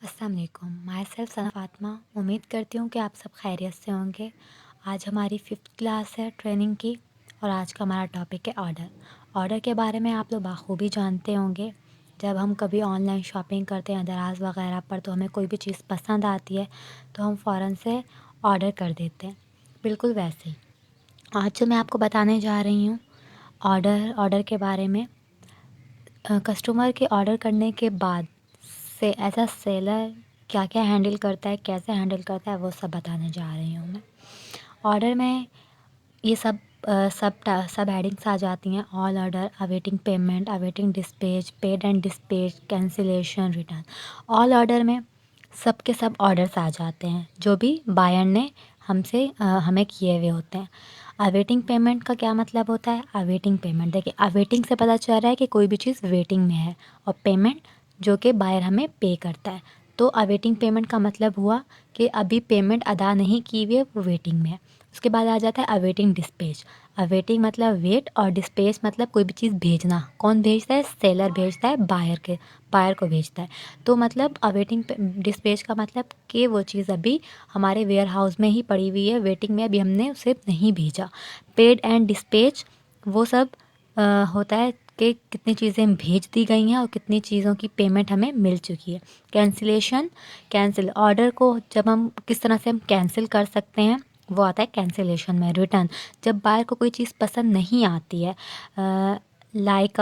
अस्सलाम वालेकुम। My self सना फ़ातिमा। उम्मीद करती हूँ कि आप सब खैरियत से होंगे। आज हमारी 5th क्लास है ट्रेनिंग की और आज का हमारा टॉपिक है ऑर्डर। ऑर्डर के बारे में आप लोग बाखूबी जानते होंगे। जब हम कभी ऑनलाइन शॉपिंग करते हैं दराज़ वगैरह पर, तो हमें कोई भी चीज़ पसंद आती है तो हम फ़ौरन से ऑर्डर कर देते हैं। बिल्कुल वैसे ही आज जो मैं आपको बताने जा रही हूँ ऑर्डर के बारे में, कस्टमर के ऑर्डर करने के बाद से एज अ सेलर क्या क्या हैंडल करता है, कैसे हैंडल करता है, वो सब बताने जा रही हूँ मैं। ऑर्डर में ये सब हेडिंग्स आ जाती हैं। All order, awaiting payment, awaiting dispatch, paid and dispatch, cancellation, return. All order में सब के सब ऑर्डर्स आ जाते हैं जो भी बायर ने हमें किए हुए होते हैं। अवेटिंग पेमेंट का क्या मतलब होता है? अवेटिंग पेमेंट, देखिए अवेटिंग से पता चल रहा है कि कोई भी चीज़ वेटिंग में है, और पेमेंट जो कि बायर हमें पे करता है। तो अवेटिंग पेमेंट का मतलब हुआ कि अभी पेमेंट अदा नहीं की हुई है, वो वेटिंग में है। उसके बाद आ जाता है अवेटिंग डिस्पैच। अवेटिंग मतलब वेट, और डिस्पैच मतलब कोई भी चीज़ भेजना। कौन भेजता है? सेलर भेजता है बायर को भेजता है। तो मतलब अवेटिंग डिस्पैच का मतलब कि वो चीज़ अभी हमारे वेयर हाउस में ही पड़ी हुई है, वेटिंग में, अभी हमने उसे नहीं भेजा। पेड एंड डिस्पैच वो सब होता है कि कितनी चीज़ें भेज दी गई हैं और कितनी चीज़ों की पेमेंट हमें मिल चुकी है। कैंसिल ऑर्डर को जब हम किस तरह से हम कैंसिल कर सकते हैं, वो आता है कैंसिलेशन में। रिटर्न, जब बायर को कोई चीज़ पसंद नहीं आती है, लाइक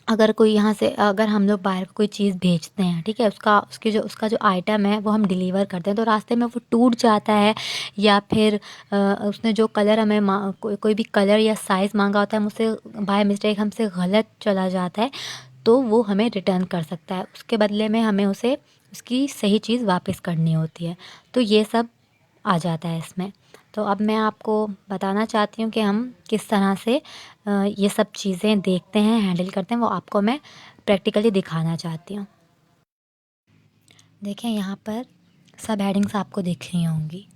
अगर हम लोग बाहर को कोई चीज़ भेजते हैं, ठीक है, उसका जो आइटम है वो हम डिलीवर करते हैं, तो रास्ते में वो टूट जाता है, या फिर उसने जो कलर हमें कोई भी कलर या साइज़ मांगा होता है, मुझसे बाय मिस्टेक हमसे गलत चला जाता है, तो वो हमें रिटर्न कर सकता है। उसके बदले में हमें उसे उसकी सही चीज़ वापस करनी होती है। तो ये सब आ जाता है इसमें। तो अब मैं आपको बताना चाहती हूँ कि हम किस तरह से ये सब चीज़ें देखते हैं, हैंडल करते हैं, वो आपको मैं प्रैक्टिकली दिखाना चाहती हूँ। देखें, यहाँ पर सब हेडिंग्स आपको दिख रही होंगी।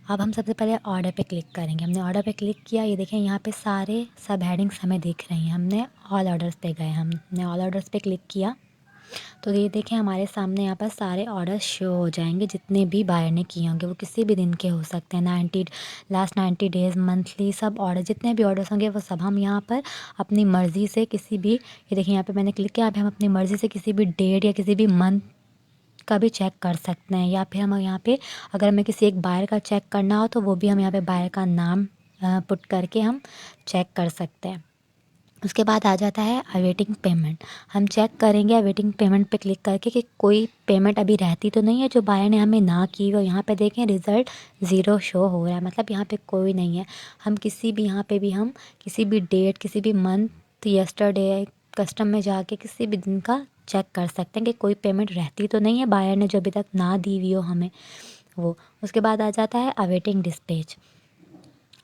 अब हम सबसे पहले ऑर्डर पे क्लिक करेंगे। हमने ऑर्डर पे क्लिक किया, ये देखें यहाँ पे सारे सब हेडिंग्स हमें दिख रही हैं। हमने ऑल ऑर्डर्स पे गए, हमने ऑल ऑर्डर्स पे क्लिक किया, तो ये देखें हमारे सामने यहाँ पर सारे ऑर्डर शो हो जाएंगे जितने भी बायर ने किए होंगे। वो किसी भी दिन के हो सकते हैं, लास्ट 90 डेज़, मंथली, सब ऑर्डर जितने भी ऑर्डर्स होंगे वो सब हम यहाँ पर अपनी मर्ज़ी से किसी भी, ये देखिए यहाँ पे मैंने क्लिक किया, अभी हम अपनी मर्ज़ी से किसी भी डेट या किसी भी मंथ का भी चेक कर सकते हैं। या फिर हम यहाँ पे अगर हमें किसी एक बायर का चेक करना हो तो वो भी हम यहाँ पे बायर का नाम पुट करके हम चेक कर सकते हैं। उसके बाद आ जाता है अवेटिंग पेमेंट। हम चेक करेंगे अवेटिंग पेमेंट पे क्लिक करके कि कोई पेमेंट अभी रहती तो नहीं है जो बायर ने हमें ना की हो। यहाँ पे देखें रिज़ल्ट 0 शो हो रहा है, मतलब यहाँ पे कोई नहीं है। हम किसी भी यहाँ पे भी हम किसी भी डेट, किसी भी मंथ, यस्टरडे, कस्टम में जाके किसी भी दिन का चेक कर सकते हैं कि कोई पेमेंट रहती तो नहीं है बायर ने जो अभी तक ना दी हुई हो हमें वो। उसके बाद आ जाता है अवेटिंग डिस्पैच।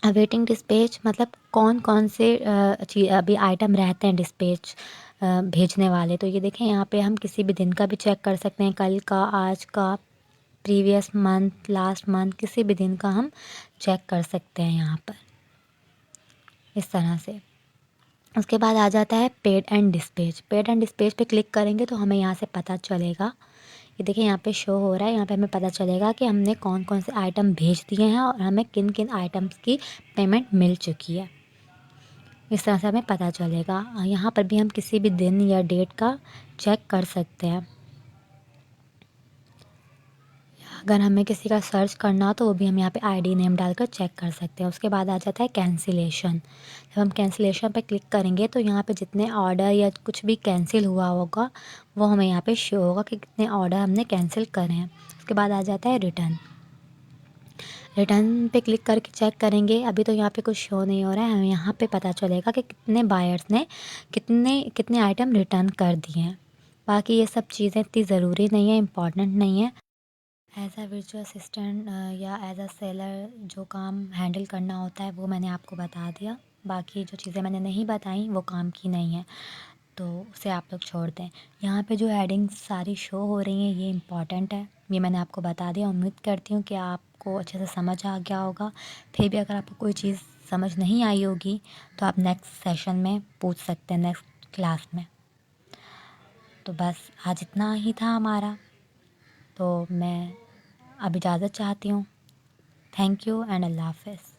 अवेटिंग डिस्पैच मतलब कौन कौन से अभी आइटम रहते हैं डिस्पैच भेजने वाले। तो ये देखें यहाँ पे हम किसी भी दिन का भी चेक कर सकते हैं, कल का, आज का, प्रीवियस मंथ, लास्ट मंथ, किसी भी दिन का हम चेक कर सकते हैं यहाँ पर इस तरह से। उसके बाद आ जाता है paid and dispatch. Paid and dispatch पे क्लिक करेंगे तो हमें यहाँ से पता चलेगा, ये देखिए यहाँ पे शो हो रहा है, यहाँ पे हमें पता चलेगा कि हमने कौन कौन से आइटम भेज दिए हैं और हमें किन किन आइटम्स की पेमेंट मिल चुकी है। इस तरह से हमें पता चलेगा। यहाँ पर भी हम किसी भी दिन या डेट का चेक कर सकते हैं। अगर हमें किसी का सर्च करना हो तो वो भी हम यहाँ पे आईडी नेम डालकर चेक कर सकते हैं। उसके बाद आ जाता है कैंसिलेशन। जब हम कैंसिलेशन पे क्लिक करेंगे तो यहाँ पे जितने ऑर्डर या कुछ भी कैंसिल हुआ होगा वो हमें यहाँ पे शो होगा कि कितने ऑर्डर हमने कैंसिल करे हैं। उसके बाद आ जाता है रिटर्न। रिटर्न पे क्लिक करके चेक करेंगे, अभी तो यहाँ पे कुछ शो नहीं हो रहा है, हमें यहाँ पे पता चलेगा कि कितने बायर्स ने कितने कितने आइटम रिटर्न कर दिए हैं। बाकी ये सब चीज़ें इतनी ज़रूरी नहीं है, इम्पॉर्टेंट नहीं है। एज अ वर्चुअल असिस्टेंट या एज अ सेलर जो काम हैंडल करना होता है वो मैंने आपको बता दिया। बाकी जो चीज़ें मैंने नहीं बताई वो काम की नहीं है, तो उसे आप लोग छोड़ दें। यहाँ पे जो हेडिंग्स सारी शो हो रही हैं ये इम्पॉर्टेंट है, ये मैंने आपको बता दिया। उम्मीद करती हूँ कि आपको अच्छे से समझ आ गया होगा। फिर भी अगर आपको कोई चीज़ समझ नहीं आई होगी तो आप नेक्स्ट सेशन में पूछ सकते हैं, नेक्स्ट क्लास में। तो बस आज इतना ही था हमारा। तो मैं अब इजाज़त चाहती हूँ। थैंक यू एंड अल्लाह हाफ़िज़।